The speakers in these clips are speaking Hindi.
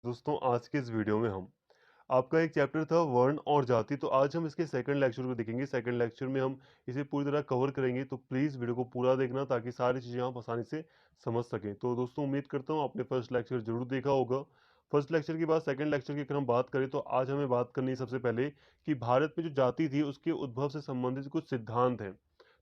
दोस्तों आज के इस वीडियो में हम आपका एक चैप्टर था वर्ण और जाति। तो आज हम इसके सेकंड लेक्चर को देखेंगे। सेकंड लेक्चर में हम इसे पूरी तरह कवर करेंगे, तो प्लीज़ वीडियो को पूरा देखना ताकि सारी चीज़ें आप आसानी से समझ सकें। तो दोस्तों उम्मीद करता हूँ आपने फर्स्ट लेक्चर जरूर देखा होगा। फर्स्ट लेक्चर के बाद सेकंड लेक्चर की अगर हम बात करें तो आज हमें बात करनी है सबसे पहले कि भारत में जो जाति थी उसके उद्भव से संबंधित कुछ सिद्धांत हैं।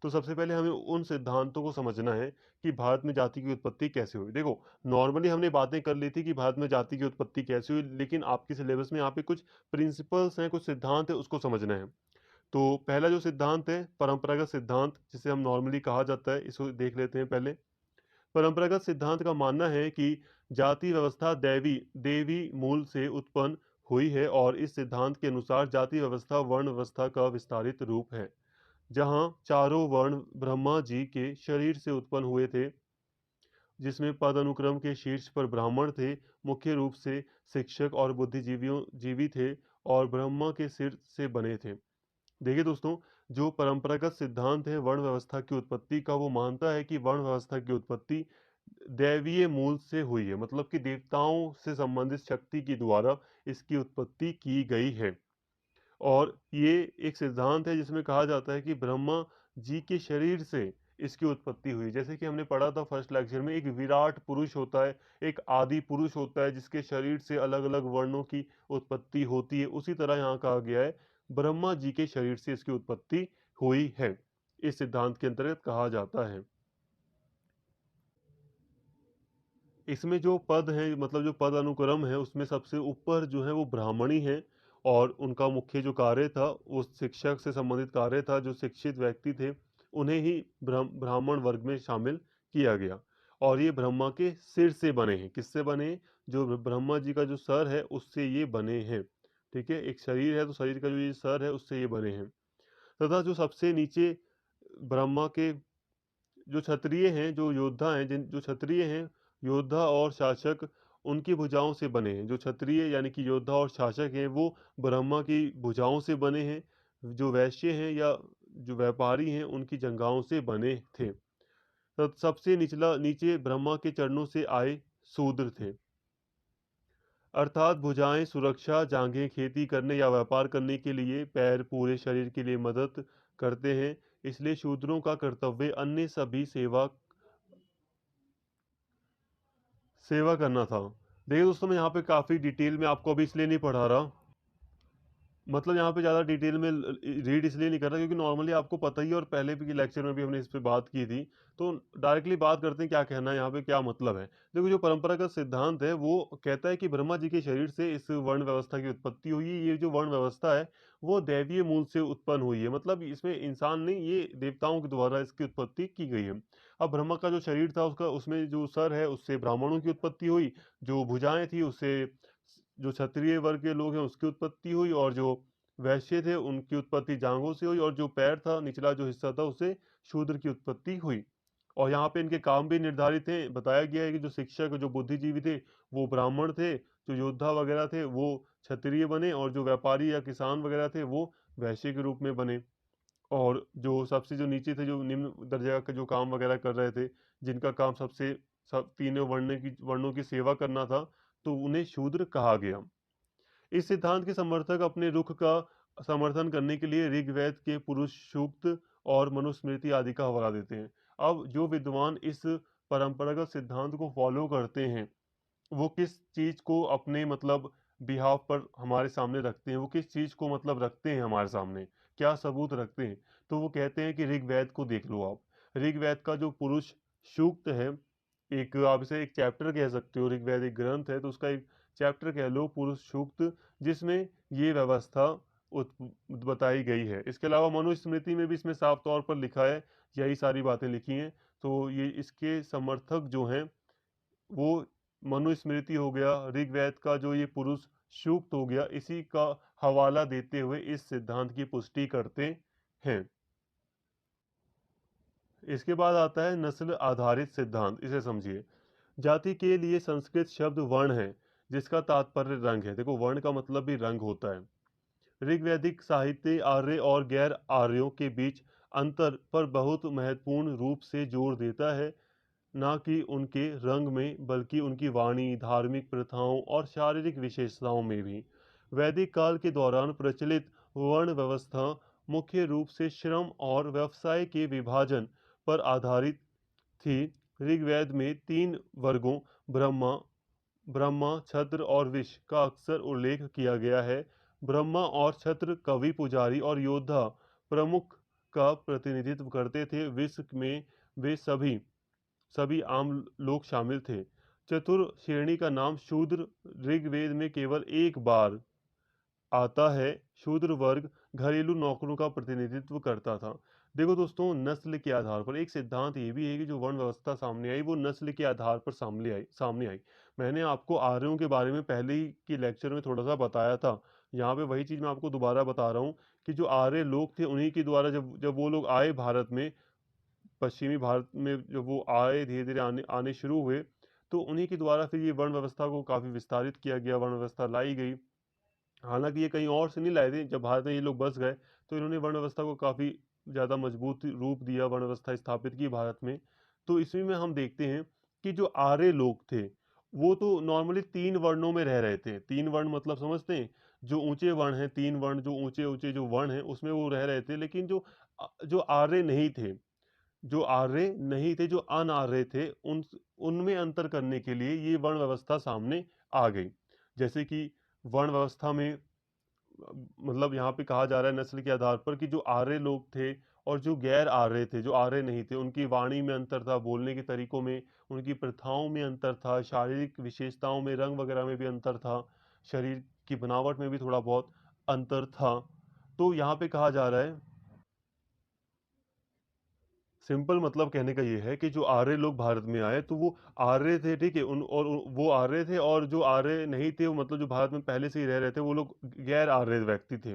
तो सबसे पहले हमें उन सिद्धांतों को समझना है कि भारत में जाति की उत्पत्ति कैसे हुई। देखो, नॉर्मली हमने बातें कर ली थी कि भारत में जाति की उत्पत्ति कैसे हुई, लेकिन आपके सिलेबस में यहाँ पे कुछ प्रिंसिपल्स हैं, कुछ सिद्धांत है, उसको समझना है। तो पहला जो सिद्धांत है परंपरागत सिद्धांत, जिसे हम नॉर्मली कहा जाता है, इसको देख लेते हैं पहले। परंपरागत सिद्धांत का मानना है कि जाति व्यवस्था दैवी देवी मूल से उत्पन्न हुई है और इस सिद्धांत के अनुसार जाति व्यवस्था वर्ण व्यवस्था का विस्तारित रूप है, जहाँ चारों वर्ण ब्रह्मा जी के शरीर से उत्पन्न हुए थे, जिसमें पद अनुक्रम के शीर्ष पर ब्राह्मण थे, मुख्य रूप से शिक्षक और बुद्धिजीवियों जीवी थे और ब्रह्मा के सिर से बने थे। देखिए दोस्तों, जो परंपरागत सिद्धांत है वर्ण व्यवस्था की उत्पत्ति का, वो मानता है कि वर्ण व्यवस्था की उत्पत्ति दैवीय मूल से हुई है, मतलब कि देवताओं से संबंधित शक्ति के द्वारा इसकी उत्पत्ति की गई है। और ये एक सिद्धांत है जिसमें कहा जाता है कि ब्रह्मा जी के शरीर से इसकी उत्पत्ति हुई। जैसे कि हमने पढ़ा था फर्स्ट लेक्चर में, एक विराट पुरुष होता है, एक आदि पुरुष होता है जिसके शरीर से अलग अलग वर्णों की उत्पत्ति होती है। उसी तरह यहाँ कहा गया है ब्रह्मा जी के शरीर से इसकी उत्पत्ति हुई है, इस सिद्धांत के अंतर्गत कहा जाता है। इसमें जो पद है, मतलब जो पद अनुक्रम है, उसमें सबसे ऊपर जो है वो ब्राह्मणी है और उनका मुख्य जो कार्य था वो शिक्षक से संबंधित कार्य था। जो शिक्षित व्यक्ति थे उन्हें ही ब्राह्मण वर्ग में शामिल किया गया। और ये ब्रह्मा के सिर से बने हैं। किससे बने हैं? जो ब्रह्मा जी का जो सर है उससे ये बने हैं। ठीक है, एक शरीर है तो शरीर का जो ये सर है उससे ये बने हैं। तथा जो सबसे नीचे ब्रह्मा के जो क्षत्रिय हैं, जो योद्धा हैं, जिन जो क्षत्रिय हैं, योद्धा और शासक, उनकी भुजाओं से बने हैं। जो क्षत्रिय यानी कि योद्धा और शासक हैं वो ब्रह्मा की भुजाओं से बने हैं। जो वैश्य हैं या जो व्यापारी हैं उनकी जंघाओं से बने थे। सबसे निचला नीचे ब्रह्मा के चरणों से आए शूद्र थे, अर्थात भुजाएं सुरक्षा, जांघें खेती करने या व्यापार करने के लिए, पैर पूरे शरीर के लिए मदद करते हैं। इसलिए शूद्रों का कर्तव्य अन्य सभी सेवा करना था। देखिए दोस्तों, मैं यहाँ पे काफ़ी डिटेल में आपको अभी इसलिए नहीं पढ़ा रहा, मतलब यहाँ पे ज़्यादा डिटेल में रीड इसलिए नहीं कर रहा क्योंकि नॉर्मली आपको पता ही है और पहले भी लेक्चर में भी हमने इस पे बात की थी। तो डायरेक्टली बात करते हैं क्या कहना है यहाँ पे, क्या मतलब है। देखो, जो परंपरागत सिद्धांत है वो कहता है कि ब्रह्मा जी के शरीर से इस वर्ण व्यवस्था की उत्पत्ति हुई है। ये जो वर्ण व्यवस्था है वो दैवीय मूल से उत्पन्न हुई है, मतलब इसमें इंसान नहीं, ये देवताओं के द्वारा इसकी उत्पत्ति की गई है। अब ब्रह्मा का जो शरीर था उसका, उसमें जो सर है उससे ब्राह्मणों की उत्पत्ति हुई, जो भुजाएं थी उससे जो क्षत्रिय वर्ग के लोग हैं उसकी उत्पत्ति हुई, और जो वैश्य थे उनकी उत्पत्ति जांघों से हुई, और जो पैर था निचला जो हिस्सा था उससे शूद्र की उत्पत्ति हुई। और यहाँ पे इनके काम भी निर्धारित थे। बताया गया है कि जो शिक्षक, जो बुद्धिजीवी थे वो ब्राह्मण थे, जो योद्धा वगैरह थे वो क्षत्रिय बने, और जो व्यापारी या किसान वगैरह थे वो वैश्य के रूप में बने। और जो सबसे जो नीचे थे, जो निम्न दर्जा का जो काम वगैरह कर रहे थे, जिनका काम सबसे सब तीनों वर्णों की सेवा करना था, तो उन्हें शूद्र कहा गया। इस सिद्धांत के समर्थक अपने रुख का समर्थन करने के लिए ऋग्वेद के पुरुष सूक्त और मनुस्मृति आदि का हवाला देते हैं। अब जो विद्वान इस परंपरागत सिद्धांत को फॉलो करते हैं वो किस चीज को अपने मतलब बिहाफ पर हमारे सामने रखते हैं, वो किस चीज को मतलब रखते हैं हमारे सामने, क्या सबूत रखते हैं। तो वो कहते हैं कि ऋग्वेद को देख लो आप। ऋग्वेद का जो पुरुष सूक्त है, एक आप इसे एक चैप्टर कह सकते हो, ऋग्वेद एक ग्रंथ है तो उसका एक चैप्टर कह लो पुरुष सूक्त, जिसमें ये व्यवस्था बताई गई है। इसके अलावा मनुस्मृति में भी इसमें साफ तौर पर लिखा है, यही सारी बातें लिखी हैं। तो ये इसके समर्थक जो हैं वो मनुस्मृति हो गया, ऋग्वेद का जो ये पुरुष सूक्त हो गया, इसी का हवाला देते हुए इस सिद्धांत की पुष्टि करते हैं। इसके बाद आता है नस्ल आधारित सिद्धांत। इसे समझिए। जाति के लिए संस्कृत शब्द वर्ण है, जिसका तात्पर्य रंग है। देखो, वर्ण का मतलब भी रंग होता है। ऋग्वैदिक साहित्य आर्य और गैर आर्यों के बीच अंतर पर बहुत महत्वपूर्ण रूप से जोर देता है। ना कि उनके रंग में बल्कि उनकी वाणी, धार्मिक प्रथाओं और शारीरिक विशेषताओं में भी। वैदिक काल के दौरान प्रचलित वर्ण व्यवस्था मुख्य रूप से श्रम और व्यवसाय के विभाजन पर आधारित थी। ऋग्वेद में 3 वर्गों ब्रह्मा ब्रह्मा, क्षत्र और विष का अक्सर उल्लेख किया गया है। ब्रह्मा और क्षत्र कवि, पुजारी और योद्धा प्रमुख का प्रतिनिधित्व करते थे। विष में वे सभी सभी आम लोग शामिल थे। चतुर श्रेणी का नाम शूद्र ऋग्वेद में केवल एक बार आता है। शूद्र वर्ग घरेलू नौकरों का प्रतिनिधित्व करता था। देखो दोस्तों, नस्ल के आधार पर एक सिद्धांत ये भी है कि जो वर्ण व्यवस्था सामने आई वो नस्ल के आधार पर सामने आई। मैंने आपको आर्यों के बारे में पहले ही के लेक्चर में थोड़ा सा बताया था। यहाँ पे वही चीज़ मैं आपको दोबारा बता रहा हूँ कि जो आर्य लोग थे उन्हीं के द्वारा जब जब वो लोग आए भारत में, पश्चिमी भारत में जब वो आए, धीरे धीरे आने आने शुरू हुए, तो उन्हीं के द्वारा फिर ये वर्ण व्यवस्था को काफ़ी विस्तारित किया गया, वर्ण व्यवस्था लाई गई। हालांकि ये कहीं और से नहीं लाए थे। जब भारत में ये लोग बस गए तो इन्होंने वर्ण व्यवस्था को काफ़ी ज़्यादा मजबूत रूप दिया, वर्ण व्यवस्था स्थापित की भारत में। तो इसी में हम देखते हैं कि जो आर्य लोग थे वो तो नॉर्मली 3 वर्णों में रह रहे थे। 3 वर्ण मतलब समझते हैं, जो ऊंचे वर्ण हैं, 3 वर्ण जो ऊंचे ऊंचे जो वर्ण हैं उसमें वो रह रहे थे। लेकिन जो आर्य नहीं थे, जो अनार्य थे, उन उनमें अंतर करने के लिए ये वर्ण व्यवस्था सामने आ गई। जैसे कि वर्ण व्यवस्था में मतलब यहाँ पे कहा जा रहा है नस्ल के आधार पर कि जो आर्य लोग थे और जो गैर आर्य थे, जो आर्य नहीं थे, उनकी वाणी में अंतर था, बोलने के तरीकों में, उनकी प्रथाओं में अंतर था, शारीरिक विशेषताओं में, रंग वगैरह में भी अंतर था, शरीर की बनावट में भी थोड़ा बहुत अंतर था। तो यहाँ पे कहा जा रहा है, सिंपल मतलब कहने का ये है कि जो आर्य लोग भारत में आए तो वो आर्य थे, ठीक है, वो आर्य थे, और जो आर्य नहीं थे वो मतलब जो भारत में पहले से ही रह रहे थे वो लोग गैर आर्य व्यक्ति थे।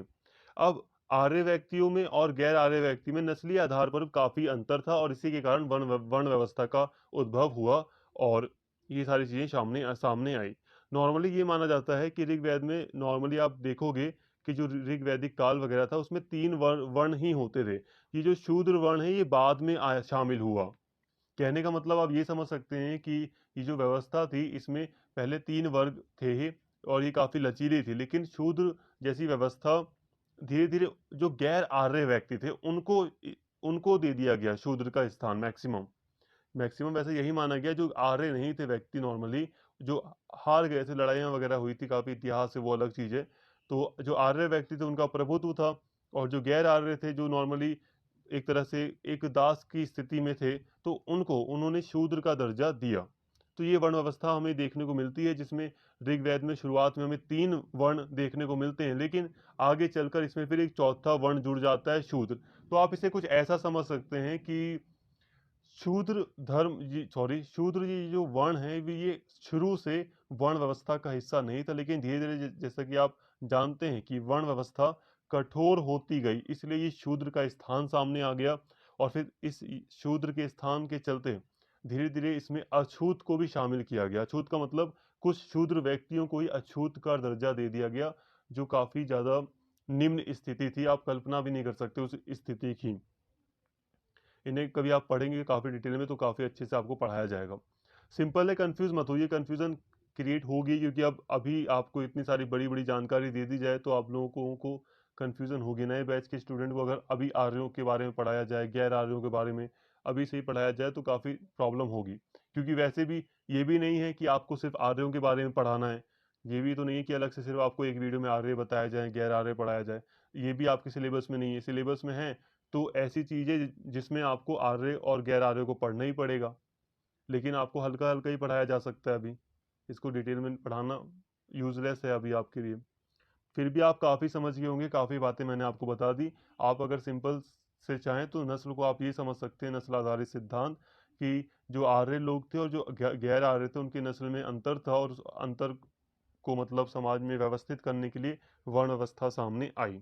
अब आर्य व्यक्तियों में और गैर आर्य व्यक्ति में नस्लीय आधार पर काफी अंतर था और इसी के कारण वर्ण व्यवस्था का उद्भव हुआ और ये सारी चीजें सामने सामने आई। नॉर्मली ये माना जाता है कि ऋग्वेद में नॉर्मली आप देखोगे कि जो ऋग्वैदिक काल वगैरह था उसमें 3 वर्ण ही होते थे। ये जो शूद्र वर्ण है ये बाद में आया, शामिल हुआ। कहने का मतलब आप ये समझ सकते हैं कि ये जो व्यवस्था थी इसमें पहले 3 वर्ग थे ही और ये काफी लचीली थी, लेकिन शूद्र जैसी व्यवस्था धीरे धीरे जो गैर आर्य व्यक्ति थे उनको उनको दे दिया गया शूद्र का स्थान। मैक्सिमम मैक्सिमम वैसे यही माना गया, जो आर्य नहीं थे व्यक्ति नॉर्मली, जो हार गए थे, लड़ाइयाँ वगैरह हुई थी, काफी इतिहास है वो अलग चीज है। तो जो आर्य व्यक्ति थे उनका प्रभुत्व था और जो गैर आर्य थे जो नॉर्मली एक तरह से एक दास की स्थिति में थे, तो उनको उन्होंने शूद्र का दर्जा दिया। तो ये वर्ण व्यवस्था हमें देखने को मिलती है जिसमें ऋग्वेद में शुरुआत में हमें 3 वर्ण देखने को मिलते हैं, लेकिन आगे चलकर इसमें फिर एक चौथा वर्ण जुड़ जाता है, शूद्र। तो आप इसे कुछ ऐसा समझ सकते हैं कि शूद्र धर्म ये सॉरी शूद्र ये जो वर्ण है ये शुरू से वर्ण व्यवस्था का हिस्सा नहीं था, लेकिन धीरे धीरे जैसा कि आप जानते हैं कि वर्ण व्यवस्था कठोर होती गई, इसलिए ये शूद्र का स्थान सामने आ गया। और फिर इस शूद्र के स्थान के चलते धीरे धीरे इसमें अछूत को भी शामिल किया गया। अछूत का मतलब कुछ शूद्र व्यक्तियों को ही अछूत का दर्जा दे दिया गया, जो काफी ज्यादा निम्न स्थिति थी, आप कल्पना भी नहीं कर सकते उस स्थिति की। इन्हें कभी आप पढ़ेंगे काफ़ी डिटेल में तो काफ़ी अच्छे से आपको पढ़ाया जाएगा। सिंपल है, कंफ्यूज मत होइए। कंफ्यूजन क्रिएट होगी क्योंकि अब अभी आपको इतनी सारी बड़ी बड़ी जानकारी दे दी जाए तो आप लोगों को कंफ्यूजन होगी। नए बैच के स्टूडेंट को अगर अभी आर्यों के बारे में पढ़ाया जाए, गैर आर्यों के बारे में अभी से ही पढ़ाया जाए तो काफ़ी प्रॉब्लम होगी, क्योंकि वैसे भी ये भी नहीं है कि आपको सिर्फ आर्यों के बारे में पढ़ाना है। ये भी तो नहीं है कि अलग से सिर्फ आपको एक वीडियो में आर्य बताया जाए, गैर आर्य पढ़ाया जाए। ये भी आपके सिलेबस में नहीं है। सिलेबस में है तो ऐसी चीज़ें जिसमें आपको आर्य और गैर आर्य को पढ़ना ही पड़ेगा, लेकिन आपको हल्का हल्का ही पढ़ाया जा सकता है अभी। इसको डिटेल में पढ़ाना यूजलेस है अभी आपके लिए। फिर भी आप काफ़ी समझ गए होंगे, काफ़ी बातें मैंने आपको बता दी। आप अगर सिंपल से चाहें तो नस्ल को आप ये समझ सकते हैं, नस्ल आधारित सिद्धांत, कि जो आर्य लोग थे और जो गैर आर्य थे उनकी नस्ल में अंतर था और उस अंतर को मतलब समाज में व्यवस्थित करने के लिए वर्ण व्यवस्था सामने आई।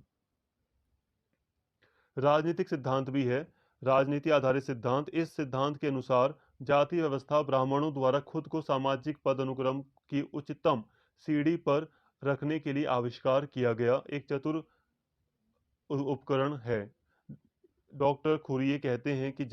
राजनीतिक सिद्धांत भी है। राजनीति आधारित सिद्धांत, इस सिद्धांत के अनुसार जाति व्यवस्था ब्राह्मणों द्वारा खुद को सामाजिक पद अनुक्रम की उच्चतम सीढ़ी पर रखने के लिए आविष्कार किया गया एक चतुर उपकरण है। डॉक्टर खुरिये कहते हैं कि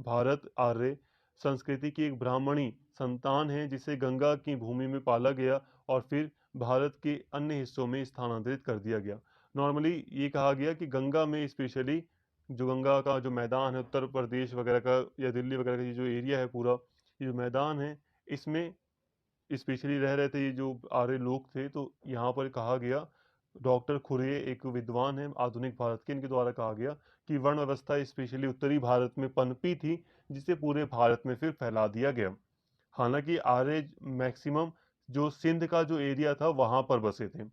भारत आर्य संस्कृति की एक ब्राह्मणी संतान है जिसे गंगा की भूमि में पाला गया और फिर भारत के अन्य हिस्सों में स्थानांतरित कर दिया गया। नॉर्मली ये कहा गया कि गंगा में स्पेशली जो गंगा का जो मैदान है उत्तर प्रदेश वगैरह का या दिल्ली वगैरह का ये जो एरिया है पूरा, ये जो मैदान है, इसमें स्पेशली रह रहे थे ये जो आर्य लोग थे। तो यहाँ पर कहा गया, डॉक्टर खुरे एक विद्वान है आधुनिक भारत के, इनके द्वारा कहा गया कि वर्ण व्यवस्था स्पेशली उत्तरी भारत में पनपी थी, जिसे पूरे भारत में फिर फैला दिया गया। हालांकि आर्य मैक्सिमम जो सिंध का जो एरिया था वहां पर बसे थे,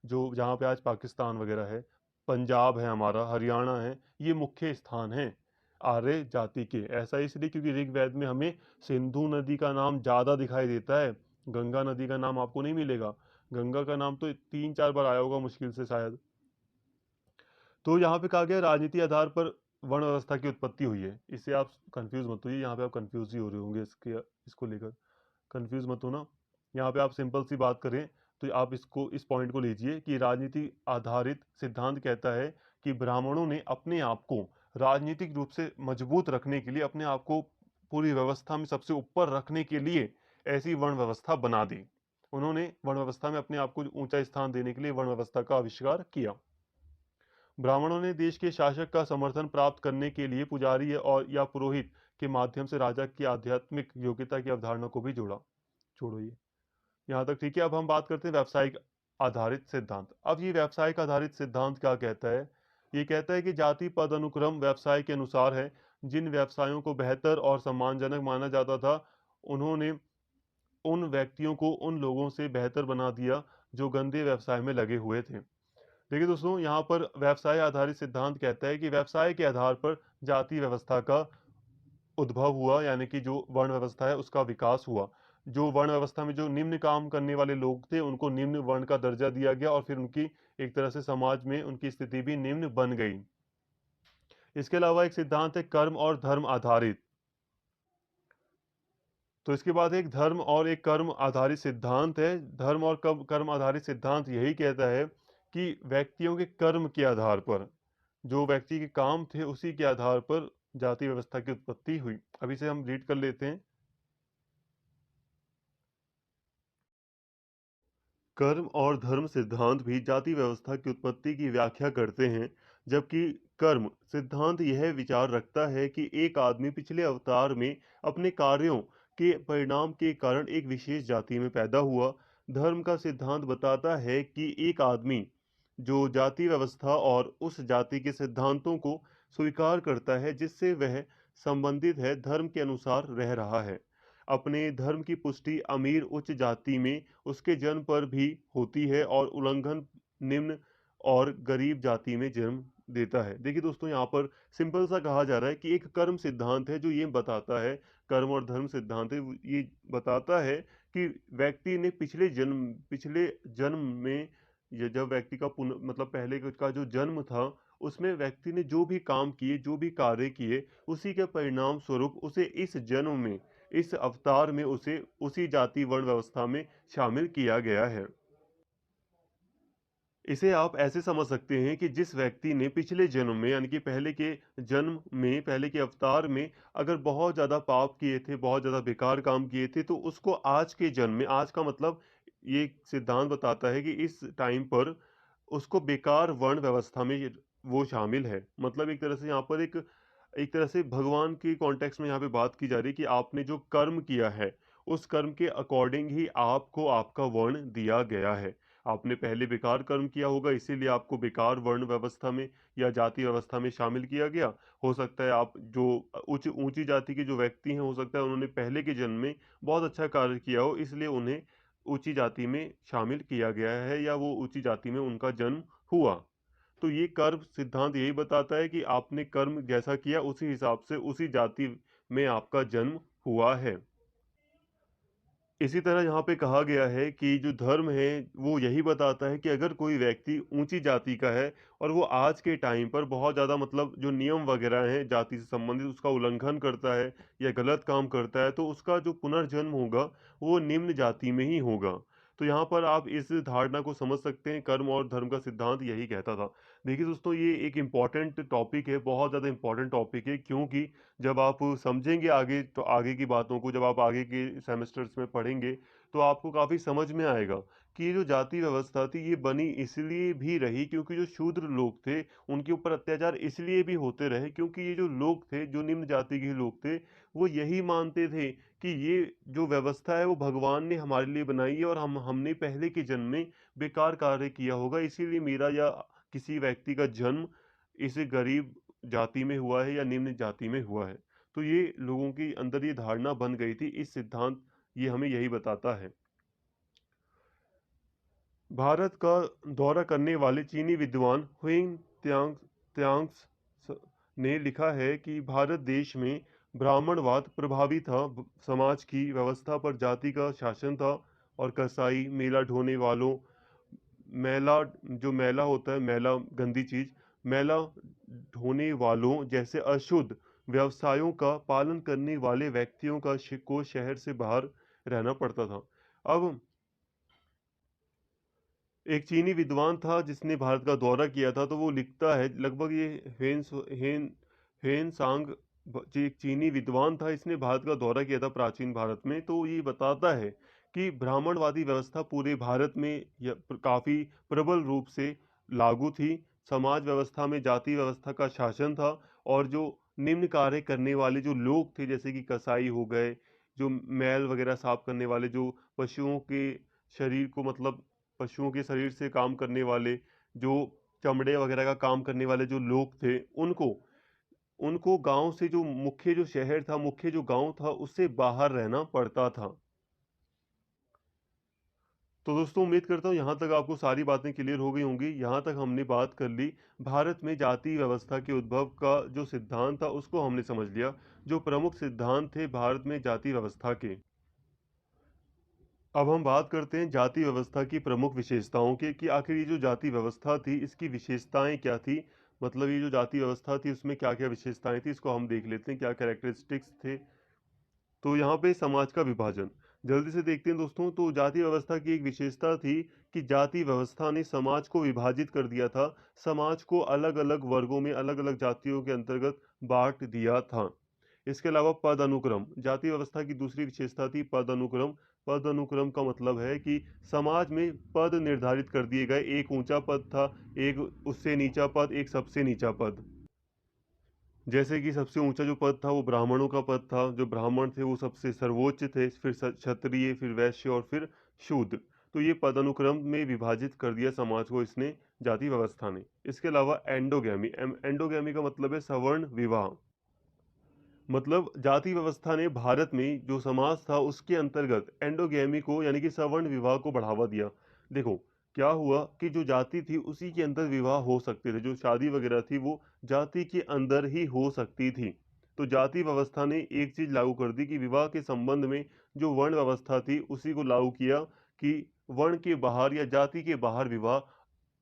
जो जहाँ पे आज पाकिस्तान वगैरह है, पंजाब है हमारा, हरियाणा है, ये मुख्य स्थान हैं आर्य जाति के। ऐसा इसलिए क्योंकि ऋग्वेद में हमें सिंधु नदी का नाम ज्यादा दिखाई देता है, गंगा नदी का नाम आपको नहीं मिलेगा। गंगा का नाम तो 3-4 बार आया होगा मुश्किल से शायद। तो यहाँ पे कहा गया राजनीति आधार पर वर्ण व्यवस्था की उत्पत्ति हुई है। इससे आप कंफ्यूज मत होइए, यहाँ पे आप कंफ्यूज ही हो रहे होंगे इसके इसको लेकर। कंफ्यूज मत होना। यहाँ पे आप सिंपल सी बात करें तो आप इसको इस पॉइंट को लीजिए कि राजनीति आधारित सिद्धांत कहता है कि ब्राह्मणों ने अपने आप को राजनीतिक रूप से मजबूत रखने के लिए, अपने आप को पूरी व्यवस्था में सबसे ऊपर रखने के लिए ऐसी वर्ण व्यवस्था बना दी। उन्होंने वर्ण व्यवस्था में अपने आप को ऊंचा स्थान देने के लिए वर्ण व्यवस्था का आविष्कार किया। ब्राह्मणों ने देश के शासक का समर्थन प्राप्त करने के लिए पुजारी और या पुरोहित के माध्यम से राजा की आध्यात्मिक योग्यता की अवधारणा को भी जोड़ा। छोड़ो ये, यहाँ तक ठीक है। अब हम बात करते हैं व्यावसायिक आधारित सिद्धांत। अब ये व्यावसायिक आधारित सिद्धांत क्या कहता है? ये कहता है कि जाति पद अनुक्रम व्यवसाय के अनुसार है। जिन व्यवसायों को बेहतर और सम्मानजनक माना जाता था, उन्होंने उन व्यक्तियों को उन लोगों से बेहतर बना दिया जो गंदे व्यवसाय में लगे हुए थे। देखिए दोस्तों, यहाँ पर व्यवसाय आधारित सिद्धांत कहता है कि व्यवसाय के आधार पर जाति व्यवस्था का उद्भव हुआ, यानी कि जो वर्ण व्यवस्था है उसका विकास हुआ। जो वर्ण व्यवस्था में जो निम्न काम करने वाले लोग थे उनको निम्न वर्ण का दर्जा दिया गया और फिर उनकी एक तरह से समाज में उनकी स्थिति भी निम्न बन गई। इसके अलावा एक सिद्धांत है कर्म और धर्म आधारित। तो इसके बाद एक धर्म और एक कर्म आधारित सिद्धांत है। धर्म और कर्म आधारित सिद्धांत यही कहता है कि व्यक्तियों के कर्म के आधार पर, जो व्यक्ति के काम थे उसी के आधार पर जाति व्यवस्था की उत्पत्ति हुई। अभी से हम रीड कर लेते हैं। कर्म और धर्म सिद्धांत भी जाति व्यवस्था की उत्पत्ति की व्याख्या करते हैं, जबकि कर्म सिद्धांत यह विचार रखता है कि एक आदमी पिछले अवतार में अपने कार्यों के परिणाम के कारण एक विशेष जाति में पैदा हुआ। धर्म का सिद्धांत बताता है कि एक आदमी जो जाति व्यवस्था और उस जाति के सिद्धांतों को स्वीकार करता है जिससे वह संबंधित है, धर्म के अनुसार रह रहा है। अपने धर्म की पुष्टि अमीर उच्च जाति में उसके जन्म पर भी होती है और उल्लंघन निम्न और गरीब जाति में जन्म देता है। देखिए दोस्तों, यहाँ पर सिंपल सा कहा जा रहा है कि एक कर्म सिद्धांत है जो ये बताता है, कर्म और धर्म सिद्धांत है ये बताता है कि व्यक्ति ने पिछले जन्म में, ये जब व्यक्ति का मतलब पहले का जो जन्म था, उसमें व्यक्ति ने जो भी काम किए, जो भी कार्य किए, उसी के परिणाम स्वरूप उसे इस जन्म में, इस अवतार में उसे उसी जाति वर्ण व्यवस्था में शामिल किया गया है। इसे आप ऐसे समझ सकते हैं कि जिस व्यक्ति ने पिछले जन्म में, यानी कि पहले के जन्म में, पहले के अवतार में अगर बहुत ज़्यादा पाप किए थे, बहुत ज़्यादा बेकार काम किए थे, तो उसको आज के जन्म में, आज का मतलब ये सिद्धांत बताता है कि इस टाइम पर उसको बेकार वर्ण व्यवस्था में वो शामिल है। मतलब एक तरह से यहाँ पर एक तरह से भगवान की कॉन्टेक्स्ट में यहाँ पे बात की जा रही है कि आपने जो कर्म किया है उस कर्म के अकॉर्डिंग ही आपको आपका वर्ण दिया गया है। आपने पहले बेकार कर्म किया होगा, इसीलिए आपको बेकार वर्ण व्यवस्था में या जाति व्यवस्था में शामिल किया गया। हो सकता है आप जो उच्च ऊंची जाति के जो व्यक्ति हैं, हो सकता है उन्होंने पहले के जन्म में बहुत अच्छा कार्य किया हो, इसलिए उन्हें ऊंची जाति में शामिल किया गया है या वो ऊंची जाति में उनका जन्म हुआ। तो ये कर्म सिद्धांत यही बताता है कि आपने कर्म जैसा किया उसी हिसाब से उसी जाति में आपका जन्म हुआ है। इसी तरह यहाँ पे कहा गया है कि जो धर्म है वो यही बताता है कि अगर कोई व्यक्ति ऊंची जाति का है और वो आज के टाइम पर बहुत ज़्यादा मतलब जो नियम वगैरह हैं जाति से संबंधित उसका उल्लंघन करता है या गलत काम करता है, तो उसका जो पुनर्जन्म होगा वो निम्न जाति में ही होगा। तो यहाँ पर आप इस धारणा को समझ सकते हैं, कर्म और धर्म का सिद्धांत यही कहता था। देखिए दोस्तों, ये एक इम्पॉर्टेंट टॉपिक है, बहुत ज़्यादा इम्पॉर्टेंट टॉपिक है, क्योंकि जब आप समझेंगे आगे, तो आगे की बातों को जब आप आगे के सेमेस्टर्स में पढ़ेंगे, तो आपको काफ़ी समझ में आएगा कि ये जो जाति व्यवस्था थी, ये बनी इसलिए भी रही क्योंकि जो शूद्र लोग थे, उनके ऊपर अत्याचार इसलिए भी होते रहे क्योंकि ये जो लोग थे, जो निम्न जाति के लोग थे, वो यही मानते थे कि ये जो व्यवस्था है वो भगवान ने हमारे लिए बनाई है और हमने पहले के जन्म में बेकार कार्य किया होगा, इसीलिए मेरा या किसी व्यक्ति का जन्म इस गरीब जाति में हुआ है या निम्न जाति में हुआ है। तो ये लोगों के अंदर ये धारणा बन गई थी। इस सिद्धांत ये हमें यही बताता है। भारत का दौरा करने वाले चीनी विद्वान हुइंग त्यांग त्यांग्स ने लिखा है कि भारत देश में ब्राह्मणवाद प्रभावी था, समाज की व्यवस्था पर जाति का शासन था और कसाई, मेला ढोने वालों, मैला जो मैला होता है, मैला गंदी चीज, मैला ढोने वालों जैसे अशुद्ध व्यवसायों का पालन करने वाले व्यक्तियों को शहर से बाहर रहना पड़ता था। अब एक चीनी विद्वान था जिसने भारत का दौरा किया था, तो वो लिखता है, लगभग ये हेन सांग जो एक चीनी विद्वान था, इसने भारत का दौरा किया था प्राचीन भारत में। तो ये बताता है कि ब्राह्मणवादी व्यवस्था पूरे भारत में काफी प्रबल रूप से लागू थी। समाज व्यवस्था में जाति व्यवस्था का शासन था और जो निम्न कार्य करने वाले जो लोग थे, जैसे कि कसाई हो गए, जो मैल वगैरह साफ करने वाले, जो पशुओं के शरीर को मतलब पशुओं के शरीर से काम करने वाले, जो चमड़े वगैरह का काम करने वाले जो लोग थे, उनको उनको गांव से जो मुख्य जो शहर था, मुख्य जो गांव था, उससे बाहर रहना पड़ता था। तो दोस्तों, उम्मीद करता हूँ यहाँ तक आपको सारी बातें क्लियर हो गई होंगी। यहाँ तक हमने बात कर ली भारत में जाति व्यवस्था के उद्भव का जो सिद्धांत था, उसको हमने समझ लिया, जो प्रमुख सिद्धांत थे भारत में जाति व्यवस्था के। अब हम बात करते हैं जाति व्यवस्था की प्रमुख विशेषताओं के, कि आखिर ये जो जाति व्यवस्था थी, इसकी विशेषताएं क्या थी। मतलब ये जो जाति व्यवस्था थी, उसमें क्या क्या विशेषताएं थी, इसको हम देख लेते हैं, क्या कैरेक्टरिस्टिक्स थे। तो यहाँ पे समाज का विभाजन जल्दी से देखते हैं दोस्तों। तो जाति व्यवस्था की एक विशेषता थी कि जाति व्यवस्था ने समाज को विभाजित कर दिया था, समाज को अलग अलग वर्गों में, अलग अलग जातियों के अंतर्गत बांट दिया था। इसके अलावा पद अनुक्रम, जाति व्यवस्था की दूसरी विशेषता थी पद अनुक्रम। पद अनुक्रम का मतलब है कि समाज में पद निर्धारित कर दिए गए, एक ऊंचा पद था, एक उससे नीचा पद, एक सबसे नीचा पद। जैसे कि सबसे ऊंचा जो पद था वो ब्राह्मणों का पद था, जो ब्राह्मण थे वो सबसे सर्वोच्च थे, फिर क्षत्रिय, फिर वैश्य और फिर शूद्र। तो ये पद अनुक्रम में विभाजित कर दिया समाज को इसने, जाति व्यवस्था ने। इसके अलावा एंडोगैमी, एंडोगैमी का मतलब है सवर्ण विवाह। मतलब जाति व्यवस्था ने भारत में जो समाज था उसके अंतर्गत एंडोगैमी को यानी कि सवर्ण विवाह को बढ़ावा दिया। देखो क्या हुआ कि जो जाति थी उसी के अंदर विवाह हो सकते थे, जो शादी वगैरह थी वो जाति के अंदर ही हो सकती थी। तो जाति व्यवस्था ने एक चीज लागू कर दी कि विवाह के संबंध में जो वर्ण व्यवस्था थी उसी को लागू किया, कि वर्ण के बाहर या जाति के बाहर विवाह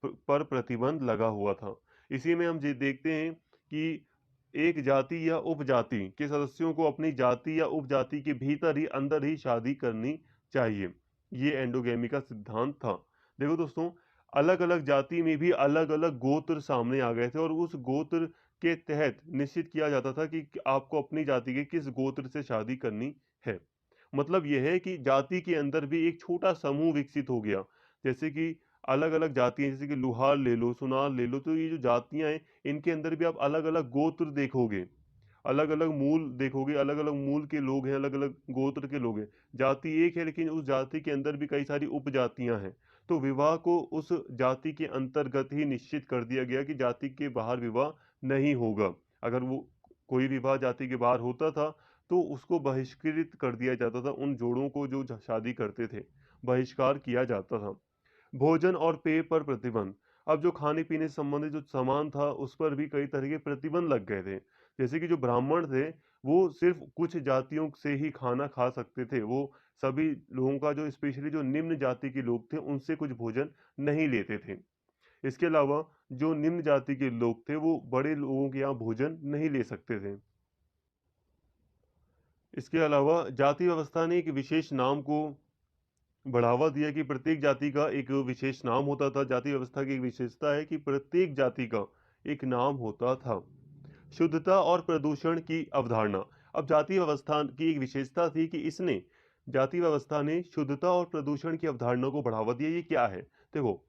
पर प्रतिबंध लगा हुआ था। इसी में हम देखते हैं कि एक जाति या उपजाति के सदस्यों को अपनी जाति या उपजाति के भीतर ही, अंदर ही शादी करनी चाहिए। ये एंडोगेमी का सिद्धांत था। देखो दोस्तों, अलग अलग जाति में भी अलग अलग गोत्र सामने आ गए थे और उस गोत्र के तहत निश्चित किया जाता था कि आपको अपनी जाति के किस गोत्र से शादी करनी है। मतलब यह है कि जाति के अंदर भी एक छोटा समूह विकसित हो गया। जैसे कि अलग अलग जातियां, जैसे कि लुहार ले लो, सुनार ले लो, तो ये जो जातियां हैं, इनके अंदर भी आप अलग अलग गोत्र देखोगे, अलग अलग मूल देखोगे, अलग अलग मूल के लोग हैं, अलग अलग गोत्र के लोग हैं। जाति एक है लेकिन उस जाति के अंदर भी कई सारी उपजातियां हैं। तो विवाह को उस जाति के अंतर्गत ही निश्चित कर दिया गया कि जाति के बाहर विवाह नहीं होगा। अगर वो कोई विवाह जाति के बाहर होता था तो उसको बहिष्कृत कर दिया जाता था, उन जोड़ों को जो शादी करते थे बहिष्कार किया जाता था। भोजन और पेय पर प्रतिबंध, अब जो खाने पीने से संबंधित जो सामान था उस पर भी कई तरह के प्रतिबंध लग गए थे। जैसे कि जो ब्राह्मण थे वो सिर्फ कुछ जातियों से ही खाना खा सकते थे, वो सभी लोगों का, जो स्पेशली जो निम्न जाति के लोग थे उनसे कुछ भोजन नहीं लेते थे। इसके अलावा जो निम्न जाति के लोग थे वो बड़े लोगों के यहाँ भोजन नहीं ले सकते थे। इसके अलावा जाति व्यवस्था ने एक विशेष नाम को बढ़ावा दिया कि प्रत्येक जाति का एक विशेष नाम होता था। जाति व्यवस्था की एक विशेषता है कि प्रत्येक जाति का एक नाम होता था। शुद्धता और प्रदूषण की अवधारणा। अब जाति व्यवस्था की एक विशेषता थी कि इसने जाति व्यवस्था ने शुद्धता और प्रदूषण की अवधारणा को बढ़ावा दिया। ये क्या है? देखो,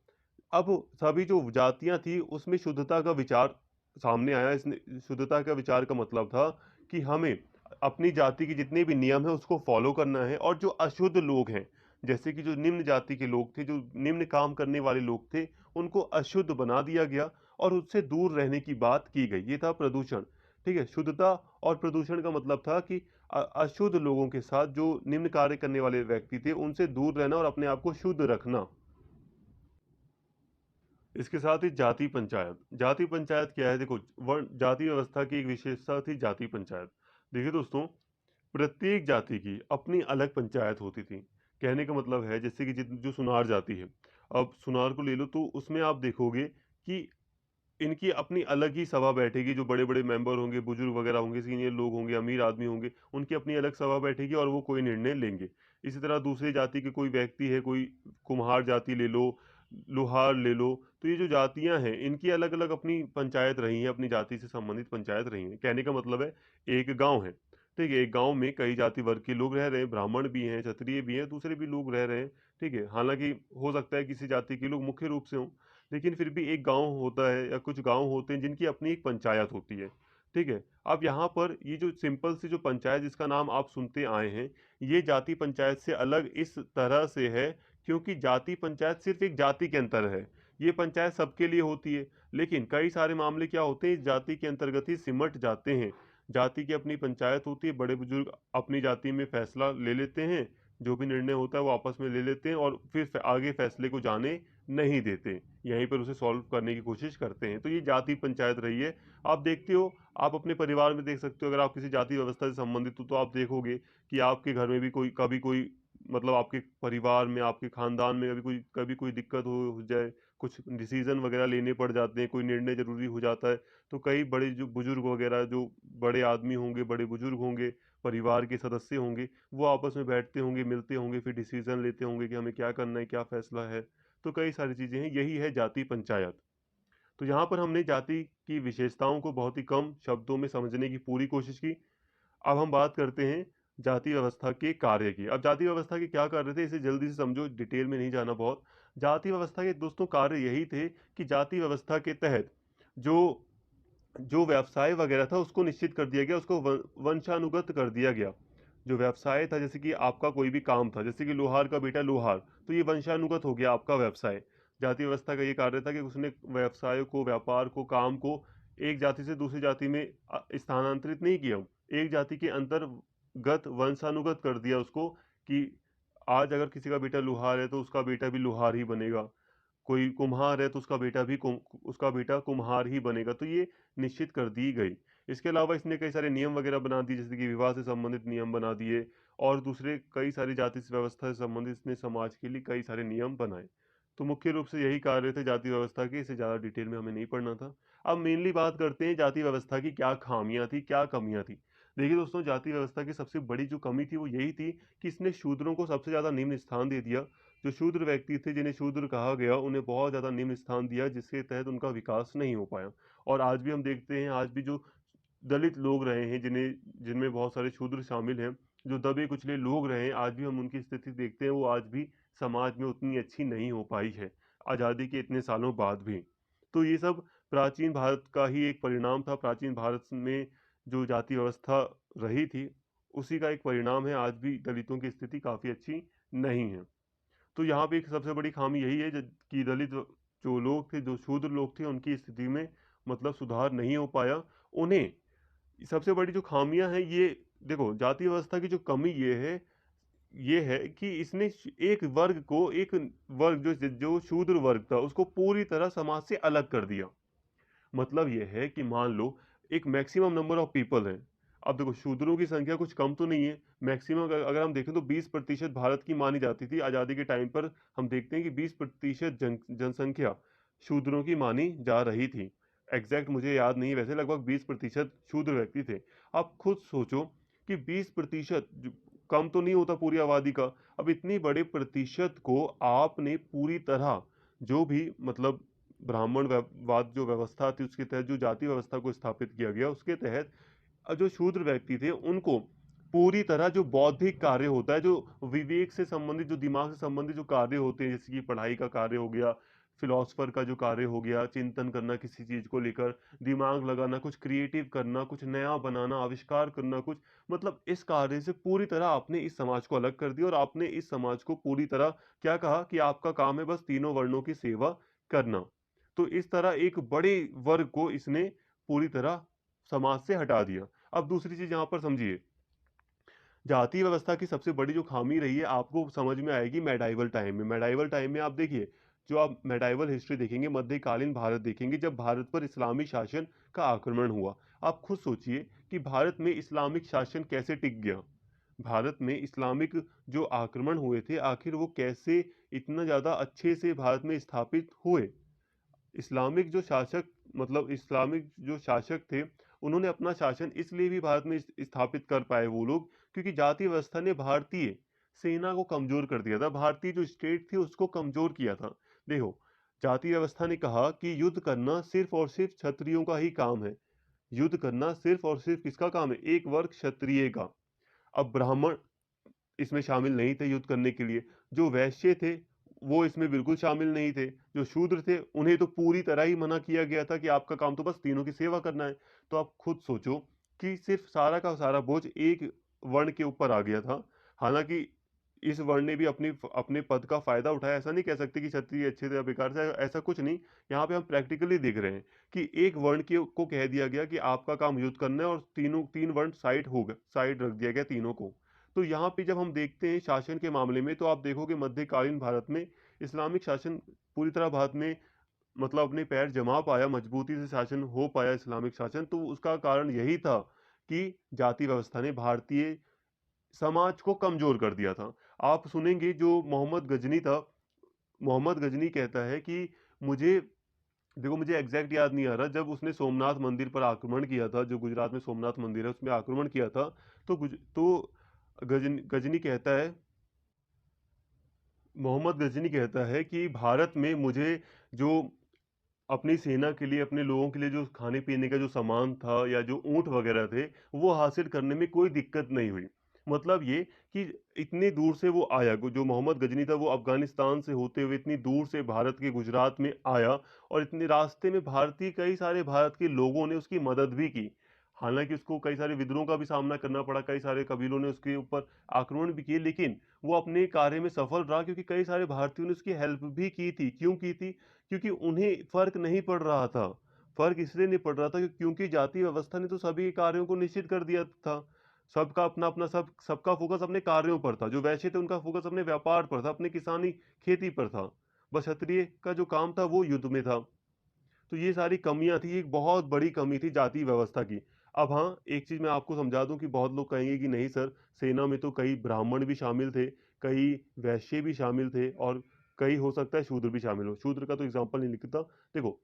अब सभी जो जातियां थी उसमें शुद्धता का विचार सामने आया। इसने शुद्धता का विचार का मतलब था कि हमें अपनी जाति के जितने भी नियम है उसको फॉलो करना है, और जो अशुद्ध लोग हैं, जैसे कि जो निम्न जाति के लोग थे, जो निम्न काम करने वाले लोग थे, उनको अशुद्ध बना दिया गया और उससे दूर रहने की बात की गई। ये था प्रदूषण। ठीक है, शुद्धता और प्रदूषण का मतलब था कि अशुद्ध लोगों के साथ जो निम्न कार्य करने वाले व्यक्ति थे उनसे दूर रहना और अपने आप को शुद्ध रखना। इसके साथ ही जाति पंचायत। जाति पंचायत क्या है? देखो, वर्ण जाति व्यवस्था की एक विशेषता थी जाति पंचायत। देखिए दोस्तों, प्रत्येक जाति की अपनी अलग पंचायत होती थी। कहने का मतलब है जैसे कि जो सुनार जाति है, अब सुनार को ले लो तो उसमें आप देखोगे कि इनकी अपनी अलग ही सभा बैठेगी। जो बड़े बड़े मेंबर होंगे, बुजुर्ग वगैरह होंगे, सीनियर लोग होंगे, अमीर आदमी होंगे, उनकी अपनी अलग सभा बैठेगी और वो कोई निर्णय लेंगे। इसी तरह दूसरी जाति के कोई व्यक्ति है, कोई कुम्हार जाति ले लो, लोहार ले लो, तो ये जो जातियां हैं इनकी अलग अलग अपनी पंचायत रही है, अपनी जाति से संबंधित पंचायत रही है। कहने का मतलब है एक गांव है, ठीक है, एक गांव में कई जाति वर्ग के लोग रह रहे हैं, ब्राह्मण भी हैं, क्षत्रिय भी हैं, दूसरे भी लोग रह रहे हैं। ठीक है, हालांकि हो सकता है किसी जाति के लोग मुख्य रूप से हों, लेकिन फिर भी एक गांव होता है या कुछ गांव होते हैं जिनकी अपनी एक पंचायत होती है। ठीक है, अब यहाँ पर ये जो सिंपल सी जो पंचायत जिसका नाम आप सुनते आए हैं, ये जाति पंचायत से अलग इस तरह से है क्योंकि जाति पंचायत सिर्फ एक जाति के अंतर है। ये पंचायत सबके लिए होती है, लेकिन कई सारे मामले क्या होते हैं, इस जाति के अंतर्गत ही सिमट जाते हैं। जाति की अपनी पंचायत होती है, बड़े बुजुर्ग अपनी जाति में फैसला ले लेते हैं, जो भी निर्णय होता है वो आपस में ले लेते हैं और फिर आगे फैसले को जाने नहीं देते, यहीं पर उसे सॉल्व करने की कोशिश करते हैं। तो ये जाति पंचायत रही है। आप देखते हो, आप अपने परिवार में देख सकते हो, अगर आप किसी जाति व्यवस्था से संबंधित हो तो आप देखोगे कि आपके घर में भी कोई कभी कोई मतलब आपके परिवार में, आपके खानदान में कभी कोई दिक्कत हो जाए, कुछ डिसीजन वगैरह लेने पड़ जाते हैं, कोई निर्णय जरूरी हो जाता है, तो कई बड़े जो बुजुर्ग वगैरह, जो बड़े आदमी होंगे, बड़े बुजुर्ग होंगे, परिवार के सदस्य होंगे, वो आपस में बैठते होंगे, मिलते होंगे, फिर डिसीजन लेते होंगे कि हमें क्या करना है, क्या फैसला है। तो कई सारी चीजें हैं, यही है जाति पंचायत। तो यहाँ पर हमने जाति की विशेषताओं को बहुत ही कम शब्दों में समझने की पूरी कोशिश की। अब हम बात करते हैं जाति व्यवस्था के कार्य की। अब जाति व्यवस्था के क्या कार्य थे, इसे जल्दी से समझो, डिटेल में नहीं जाना बहुत। जाति व्यवस्था के दोस्तों कार्य यही थे कि जाति व्यवस्था के तहत जो जो व्यवसाय वगैरह था उसको निश्चित कर दिया गया, उसको वंशानुगत कर दिया गया। जो व्यवसाय था, जैसे कि आपका कोई भी काम था, जैसे कि लोहार का बेटा लोहार, तो ये वंशानुगत हो गया आपका व्यवसाय। जाति व्यवस्था का ये कार्य था कि उसने व्यवसाय को, व्यापार को, काम को एक जाति से दूसरी जाति में स्थानांतरित नहीं किया, एक जाति के अंतर्गत वंशानुगत कर दिया उसको, कि आज अगर किसी का बेटा लोहार है तो उसका बेटा भी लोहार ही बनेगा, कोई कुम्हार है तो उसका बेटा कुम्हार ही बनेगा। तो ये निश्चित कर दी गई। इसके अलावा इसने कई सारे नियम वगैरह बना दिए, जैसे कि विवाह से संबंधित नियम बना दिए, और दूसरे कई सारी जाति से व्यवस्था से संबंधित इसने समाज के लिए कई सारे नियम बनाए। तो मुख्य रूप से यही कार्य थे जाति व्यवस्था के, इसे ज़्यादा डिटेल में हमें नहीं पढ़ना था। अब मेनली बात करते हैं जाति व्यवस्था की क्या खामियां थी, क्या कमियां थी। देखिए दोस्तों, जाति व्यवस्था की सबसे बड़ी जो कमी थी वो यही थी कि इसने शूद्रों को सबसे ज़्यादा निम्न स्थान दे दिया। जो शूद्र व्यक्ति थे, जिन्हें शूद्र कहा गया, उन्हें बहुत ज़्यादा निम्न स्थान दिया, जिसके तहत उनका विकास नहीं हो पाया। और आज भी हम देखते हैं, आज भी जो दलित लोग रहे हैं, जिनमें बहुत सारे शूद्र शामिल हैं, जो दबे कुचले लोग रहे हैं, आज भी हम उनकी स्थिति देखते हैं, वो आज भी समाज में उतनी अच्छी नहीं हो पाई है, आज़ादी के इतने सालों बाद भी। तो ये सब प्राचीन भारत का ही एक परिणाम था। प्राचीन भारत में जो जाति व्यवस्था रही थी, उसी का एक परिणाम है। आज भी दलितों की स्थिति काफ़ी अच्छी नहीं है। तो यहाँ पे एक सबसे बड़ी खामी यही है कि दलित जो लोग थे, जो शूद्र लोग थे, उनकी स्थिति में मतलब सुधार नहीं हो पाया। उन्हें सबसे बड़ी जो खामियां हैं ये, देखो, जाति व्यवस्था की जो कमी ये है कि इसने एक वर्ग को, एक वर्ग जो जो शूद्र वर्ग था, उसको पूरी तरह समाज से अलग कर दिया। मतलब ये है कि मान लो एक मैक्सिमम नंबर ऑफ पीपल है। अब देखो, शूद्रों की संख्या कुछ कम तो नहीं है। मैक्सिमम अगर हम देखें तो 20% भारत की मानी जाती थी आज़ादी के टाइम पर। हम देखते हैं कि 20% जनसंख्या शूद्रों की मानी जा रही थी। एग्जैक्ट मुझे याद नहीं है, वैसे लगभग 20% शूद्र व्यक्ति थे। आप खुद सोचो कि 20% कम तो नहीं होता पूरी आबादी का। अब इतनी बड़े प्रतिशत को आपने पूरी तरह जो भी मतलब वाद जो व्यवस्था थी उसके तहत जो जाति व्यवस्था को स्थापित किया गया उसके तहत जो शूद्र व्यक्ति थे उनको पूरी तरह जो बौद्धिक कार्य होता है, जो विवेक से संबंधित, जो दिमाग से संबंधित जो कार्य होते हैं, जैसे कि पढ़ाई का कार्य हो गया, फिलोसफर का जो कार्य हो गया, चिंतन करना किसी चीज को लेकर, दिमाग लगाना, कुछ क्रिएटिव करना, कुछ नया बनाना, आविष्कार करना, कुछ मतलब इस कार्य से पूरी तरह आपने इस समाज को अलग कर दिया और आपने इस समाज को पूरी तरह क्या कहा कि आपका काम है बस तीनों वर्णों की सेवा करना। तो इस तरह एक बड़े वर्ग को इसने पूरी तरह समाज से हटा दिया। अब दूसरी चीज यहां पर समझिए, जाति व्यवस्था की सबसे बड़ी जो खामी रही है आपको समझ में आएगी मेडाइवल टाइम में। मेडाइवल टाइम में आप देखिए, जो आप मेडाइवल हिस्ट्री देखेंगे, मध्यकालीन भारत देखेंगे, जब भारत पर इस्लामी शासन का आक्रमण हुआ, आप खुद सोचिए कि भारत में इस्लामिक शासन कैसे टिक गया। भारत में इस्लामिक जो आक्रमण हुए थे आखिर वो कैसे इतना ज्यादा अच्छे से भारत में स्थापित हुए। इस्लामिक जो शासक मतलब इस्लामिक जो शासक थे उन्होंने अपना शासन इसलिए भी भारत में स्थापित कर पाए वो लोग क्योंकि जाति व्यवस्था ने भारतीय सेना को कमजोर कर दिया था, भारतीय जो स्टेट थी उसको कमजोर किया था। देखो, जाति व्यवस्था ने कहा कि युद्ध करना सिर्फ और सिर्फ क्षत्रियों का ही काम है। युद्ध करना सिर्फ और सिर्फ किसका काम है? एक वर्ग क्षत्रिय का। अब ब्राह्मण इसमें शामिल नहीं थे युद्ध करने के लिए, जो वैश्य थे वो इसमें बिल्कुल शामिल नहीं थे, जो शूद्र थे उन्हें तो पूरी तरह ही मना किया गया था कि आपका काम तो बस तीनों की सेवा करना है। तो आप खुद सोचो कि सिर्फ सारा का सारा बोझ एक वर्ण के ऊपर आ गया था। हालांकि इस वर्ण ने भी अपनी अपने पद का फायदा उठाया, ऐसा नहीं कह सकते कि क्षत्रिय अच्छे थे या बेकार थे, ऐसा कुछ नहीं। यहाँ पे हम प्रैक्टिकली देख रहे हैं कि एक वर्ण के को कह दिया गया कि आपका काम युद्ध करना है और तीन वर्ण साइड हो गए, साइड रख दिया गया तीनों को। तो यहाँ पे जब हम देखते हैं शासन के मामले में तो आप देखोगे मध्यकालीन भारत में इस्लामिक शासन पूरी तरह भारत में मतलब अपने पैर जमा पाया, मजबूती से शासन हो पाया इस्लामिक शासन, तो उसका कारण यही था कि जाति व्यवस्था ने भारतीय समाज को कमजोर कर दिया था। आप सुनेंगे जो मोहम्मद गजनी था, मोहम्मद गजनी कहता है कि मुझे देखो मुझे एग्जैक्ट याद नहीं आ रहा, जब उसने सोमनाथ मंदिर पर आक्रमण किया था, जो गुजरात में सोमनाथ मंदिर है उसमें आक्रमण किया था, तो गजनी कहता है, मोहम्मद गजनी कहता है कि भारत में मुझे जो अपनी सेना के लिए, अपने लोगों के लिए जो खाने पीने का जो सामान था या जो ऊंट वगैरह थे वो हासिल करने में कोई दिक्कत नहीं हुई। मतलब ये कि इतनी दूर से वो आया, जो मोहम्मद गजनी था वो अफगानिस्तान से होते हुए इतनी दूर से भारत के गुजरात में आया और इतने रास्ते में भारतीय कई सारे भारत के लोगों ने उसकी मदद भी की। हालांकि उसको कई सारे विद्रोह का भी सामना करना पड़ा, कई सारे कबीलों ने उसके ऊपर आक्रमण भी किए, लेकिन वो अपने कार्य में सफल रहा क्योंकि कई सारे भारतीयों ने उसकी हेल्प भी की थी। क्यों की थी? क्योंकि उन्हें फर्क नहीं पड़ रहा था। फर्क इसलिए नहीं पड़ रहा था क्योंकि जाति व्यवस्था ने तो सभी कार्यों को निश्चित कर दिया था। सबका अपना अपना सबका फोकस अपने कार्यों पर था। जो वैश्य थे उनका फोकस अपने व्यापार पर था, अपनी किसानी खेती पर था। बस क्षत्रिय का जो काम था वो युद्ध में था। तो ये सारी कमियां थी, एक बहुत बड़ी कमी थी जाति व्यवस्था की। अब हाँ, एक चीज मैं आपको समझा दूं कि बहुत लोग कहेंगे कि नहीं सर, सेना में तो कई ब्राह्मण भी शामिल थे, कई वैश्य भी शामिल थे और कई हो सकता है शूद्र भी शामिल हो। शूद्र का तो एग्जाम्पल नहीं लिखता। देखो,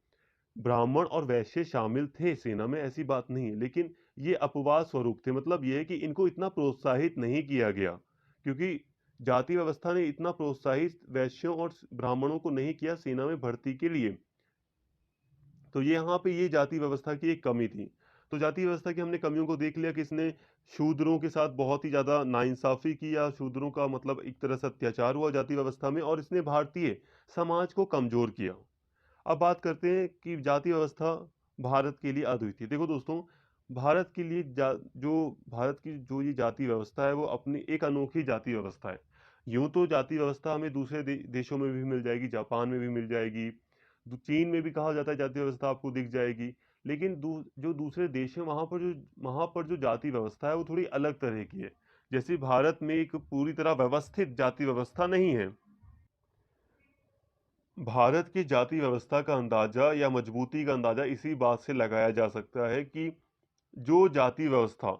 ब्राह्मण और वैश्य शामिल थे सेना में, ऐसी बात नहीं है, लेकिन ये अपवाद स्वरूप थे। मतलब ये है कि इनको इतना प्रोत्साहित नहीं किया गया क्योंकि जाति व्यवस्था ने इतना प्रोत्साहित वैश्यों और ब्राह्मणों को नहीं किया सेना में भर्ती के लिए। तो ये यहाँ पे ये जाति व्यवस्था की एक कमी थी। तो जाति व्यवस्था की हमने कमियों को देख लिया कि इसने शूद्रों के साथ बहुत ही ज्यादा नाइंसाफी की, या शूद्रों का मतलब एक तरह से अत्याचार हुआ जाति व्यवस्था में, और इसने भारतीय समाज को कमजोर किया। अब बात करते हैं कि जाति व्यवस्था भारत के लिए अद्वितीय। देखो दोस्तों, भारत के लिए जो भारत की जो ये जाति व्यवस्था है वो अपनी एक अनोखी जाति व्यवस्था है। यूं तो जाति व्यवस्था हमें दूसरे देशों में भी मिल जाएगी, जापान में भी मिल जाएगी, चीन में भी कहा जाता है जाति व्यवस्था आपको दिख जाएगी। लेकिन जो दूसरे देश है वहां पर जो जाति व्यवस्था है वो थोड़ी अलग तरह की है। जैसे भारत में एक पूरी तरह व्यवस्थित जाति व्यवस्था नहीं है। भारत की जाति व्यवस्था का अंदाजा या मजबूती का अंदाजा इसी बात से लगाया जा सकता है कि जो जाति व्यवस्था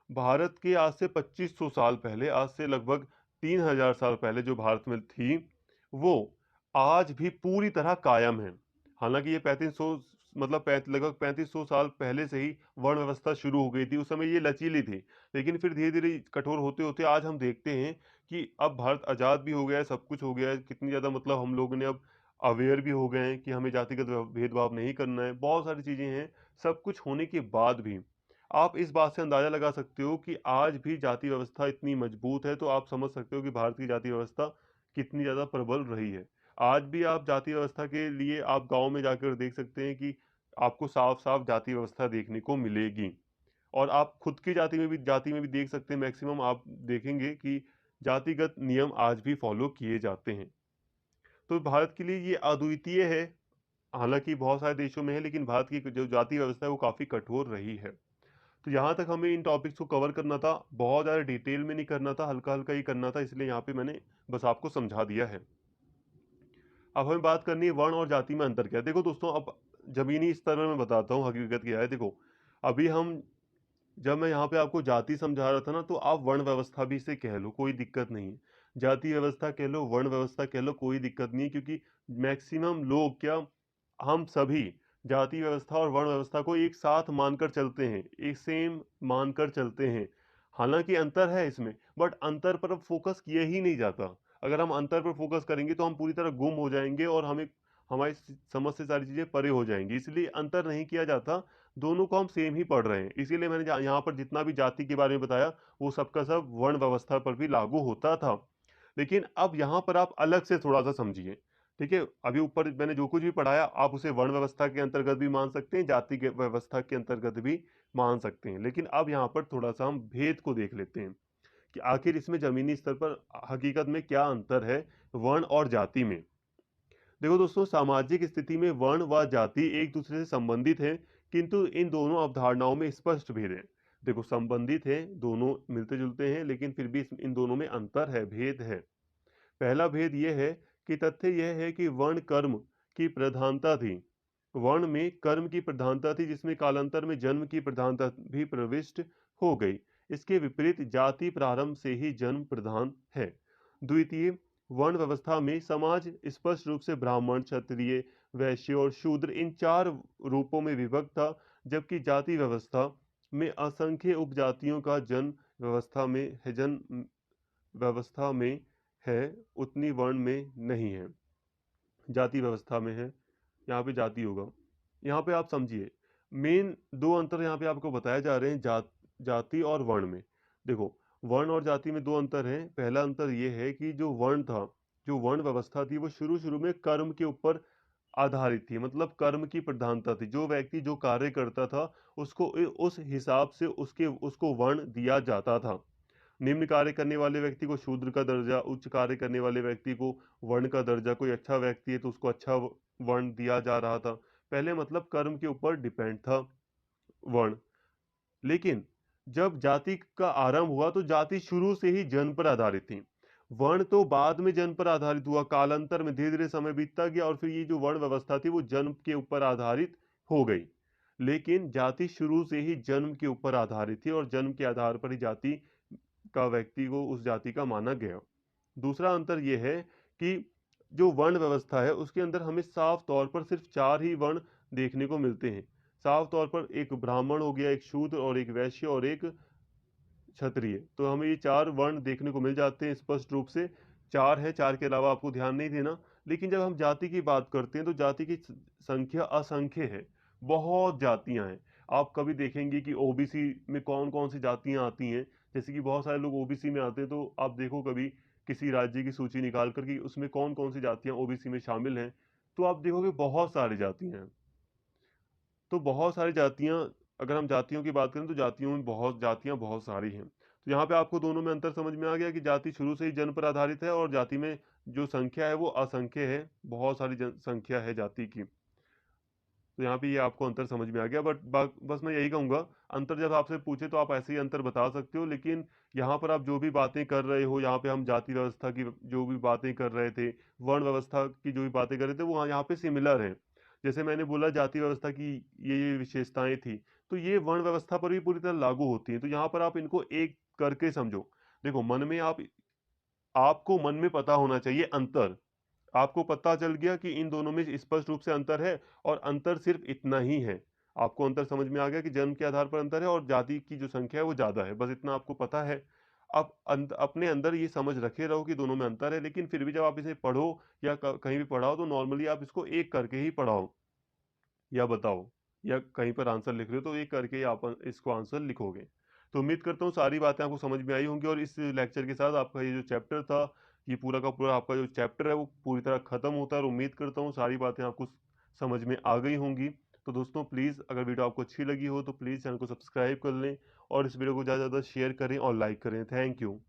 भारत के आज से 2500 साल पहले, आज से लगभग 3000 साल पहले जो भारत में थी, वो आज भी पूरी तरह कायम है। हालांकि ये 3500 मतलब लगभग 3500 साल पहले से ही वर्ण व्यवस्था शुरू हो गई थी। उस समय ये लचीली थी, लेकिन फिर धीरे-धीरे कठोर होते-होते आज हम देखते हैं कि अब भारत आज़ाद भी हो गया है, सब कुछ हो गया है। कितनी ज़्यादा मतलब हम लोगों ने अब अवेयर भी हो गए हैं कि हमें जातिगत भेदभाव नहीं करना है। बहुत सारी चीज़ें हैं, सब कुछ होने के बाद भी आप इस बात से अंदाज़ा लगा सकते हो कि आज भी जाति व्यवस्था इतनी मजबूत है, तो आप समझ सकते हो कि भारत की जाति व्यवस्था कितनी ज़्यादा प्रबल रही है। आज भी आप जाति व्यवस्था के लिए आप गाँव में जाकर देख सकते हैं कि आपको साफ-साफ जाति व्यवस्था देखने को मिलेगी। और आप खुद की जाति में भी देख सकते हैं, मैक्सिमम आप देखेंगे कि जातिगत नियम आज भी फॉलो किए जाते हैं। तो भारत के लिए ये अद्वितीय है, हालाँकि बहुत सारे देशों में है, लेकिन भारत की जो जाति व्यवस्था है वो काफ़ी कठोर रही है। तो यहाँ तक हमें इन टॉपिक्स को कवर करना था, बहुत ज़्यादा डिटेल में नहीं करना था, हल्का-हल्का ही करना था, इसलिए यहाँ पे मैंने बस आपको समझा दिया है। अब हमें बात करनी है वर्ण और जाति में अंतर क्या है। देखो दोस्तों, अब ज़मीनी स्तर में मैं बताता हूँ हकीकत क्या है। देखो, अभी हम जब मैं यहाँ पे आपको जाति समझा रहा था ना, तो आप वर्ण व्यवस्था भी इसे कह लो, कोई दिक्कत नहीं है। जाति व्यवस्था कह लो, वर्ण व्यवस्था कह लो, कोई दिक्कत नहीं है, क्योंकि मैक्सिमम लोग क्या, हम सभी जाति व्यवस्था और वर्ण व्यवस्था को एक साथ मानकर चलते हैं, एक सेम मानकर चलते हैं। हालाँकि अंतर है इसमें, बट अंतर पर अब फ़ोकस किया ही नहीं जाता। अगर हम अंतर पर फ़ोकस करेंगे तो हम पूरी तरह गुम हो जाएँगे और हमें हमारी समझ से सारी चीज़ें परे हो जाएँगी। इसलिए अंतर नहीं किया जाता, दोनों को हम सेम ही पढ़ रहे हैं। इसीलिए मैंने यहाँ पर जितना भी जाति के बारे में बताया, वो सब का सब वर्ण व्यवस्था पर भी लागू होता था। लेकिन अब यहाँ पर आप अलग से थोड़ा-सा समझिए, ठीक है? अभी ऊपर मैंने जो कुछ भी पढ़ाया, आप उसे वर्ण व्यवस्था के अंतर्गत भी मान सकते हैं, जाति के व्यवस्था के अंतर्गत भी मान सकते हैं। लेकिन अब यहाँ पर थोड़ा-सा हम भेद को देख लेते हैं कि आखिर इसमें ज़मीनी स्तर पर हकीकत में क्या अंतर है वर्ण और जाति में। देखो दोस्तों, सामाजिक स्थिति में वर्ण व जाति एक दूसरे से संबंधित हैं, किंतु इन दोनों अवधारणाओं में स्पष्ट भेद है। देखो, संबंधित हैं, दोनों मिलते जुलते हैं, लेकिन फिर भी इन दोनों में अंतर है, भेद है। पहला भेद यह है कि तथ्य यह है कि वर्ण कर्म की प्रधानता थी। वर्ण में कर्म की प्रधानता थी, जिसमें कालांतर में जन्म की प्रधानता भी प्रविष्ट हो गई। इसके विपरीत जाति प्रारंभ से ही जन्म प्रधान है। द्वितीय, वर्ण व्यवस्था में समाज स्पष्ट रूप से ब्राह्मण, क्षत्रिय, वैश्य और शूद्र इन चार रूपों में विभक्त था, जबकि जाति व्यवस्था में असंख्य उपजातियों का जन्म व्यवस्था में है, उतनी वर्ण में नहीं है। जाति व्यवस्था में है, यहाँ पे जाति होगा। यहाँ पे आप समझिए, मेन 2 अंतर यहाँ पे आपको बताए जा रहे हैं जाति और वर्ण में। देखो, वर्ण और जाति में 2 अंतर हैं। पहला अंतर ये है कि जो वर्ण था, जो वर्ण व्यवस्था थी, वो शुरू-शुरू में कर्म के ऊपर आधारित थी, मतलब कर्म की प्रधानता थी। जो व्यक्ति जो कार्य करता था, उसको उस हिसाब से उसको वर्ण दिया जाता था। निम्न कार्य करने वाले व्यक्ति को शूद्र का दर्जा, उच्च कार्य करने वाले व्यक्ति को वर्ण का दर्जा, कोई अच्छा व्यक्ति है तो उसको अच्छा वर्ण दिया जा रहा था। पहले मतलब कर्म के ऊपर डिपेंड था वर्ण। लेकिन जब जाति का आरंभ हुआ तो जाति शुरू से ही जन्म पर आधारित थी। वर्ण तो बाद में जन्म पर आधारित हुआ, कालांतर में धीरे-धीरे समय बीतता गया और फिर ये जो वर्ण व्यवस्था थी वो जन्म के ऊपर आधारित हो गई। लेकिन जाति शुरू से ही जन्म के ऊपर आधारित थी और जन्म के आधार पर ही जाति का व्यक्ति को उस जाति का माना गया। दूसरा अंतर ये है कि जो वर्ण व्यवस्था है उसके अंदर हमें साफ तौर पर सिर्फ 4 ही वर्ण देखने को मिलते हैं। साफ तौर पर एक ब्राह्मण हो गया, एक शूद्र और एक वैश्य और एक क्षत्रिय। तो हमें ये 4 वर्ण देखने को मिल जाते हैं स्पष्ट रूप से। 4 है, 4 के अलावा आपको ध्यान नहीं देना। लेकिन जब हम जाति की बात करते हैं तो जाति की संख्या असंख्य है। बहुत जातियाँ हैं। आप कभी देखेंगे कि ओबीसी में कौन-कौन सी जातियाँ आती हैं। जैसे कि बहुत सारे लोग ओबीसी में आते हैं, तो आप देखो कभी किसी राज्य की सूची निकाल कर कि उसमें कौन-कौन सी जातियाँ ओबीसी में शामिल हैं। तो आप देखोगे बहुत सारी जातियाँ हैं। तो बहुत सारी जातियाँ, अगर हम जातियों की बात करें तो जातियों में बहुत सारी हैं। तो यहाँ पे आपको दोनों में अंतर समझ में आ गया कि जाति शुरू से ही जन्म पर आधारित है और जाति में जो संख्या है वो असंख्य है, बहुत सारी संख्या है जाति की। तो यहाँ पे ये आपको अंतर समझ में आ गया, बट बस मैं यही कहूँगा, अंतर जब आपसे पूछे तो आप ऐसे ही अंतर बता सकते हो, लेकिन यहाँ पर आप जो भी बातें कर रहे हो, यहाँ पे हम जाति व्यवस्था की जो भी बातें कर रहे थे, वर्ण व्यवस्था की जो भी बातें कर रहे थे, वो यहाँ पे सिमिलर है। जैसे मैंने बोला जाति व्यवस्था की ये विशेषताएं थी, तो ये वर्ण व्यवस्था पर भी पूरी तरह लागू होती हैं। तो यहाँ पर आप इनको एक करके समझो। देखो, मन में आपको मन में पता होना चाहिए अंतर। आपको पता चल गया कि इन दोनों में स्पष्ट रूप से अंतर है और अंतर सिर्फ इतना ही है। आपको अंतर समझ में आ गया कि जन्म के आधार पर अंतर है और जाति की जो संख्या है वो ज़्यादा है, बस इतना आपको पता है। आप अपने अंदर ये समझ रखे रहो कि दोनों में अंतर है, लेकिन फिर भी जब आप इसे पढ़ो या कहीं भी पढ़ाओ तो नॉर्मली आप इसको एक करके ही पढ़ाओ या बताओ, या कहीं पर आंसर लिख रहे हो तो एक करके ही आप इसको आंसर लिखोगे। तो उम्मीद करता हूँ सारी बातें आपको समझ में आई होंगी और इस लेक्चर के साथ आपका ये जो चैप्टर था, ये पूरा का पूरा आपका जो चैप्टर है वो पूरी तरह खत्म होता है और उम्मीद करता हूँ सारी बातें आपको समझ में आ गई होंगी। तो दोस्तों प्लीज़, अगर वीडियो आपको अच्छी लगी हो तो प्लीज़ चैनल को सब्सक्राइब कर लें और इस वीडियो को ज़्यादा से ज़्यादा शेयर करें और लाइक करें। Thank you.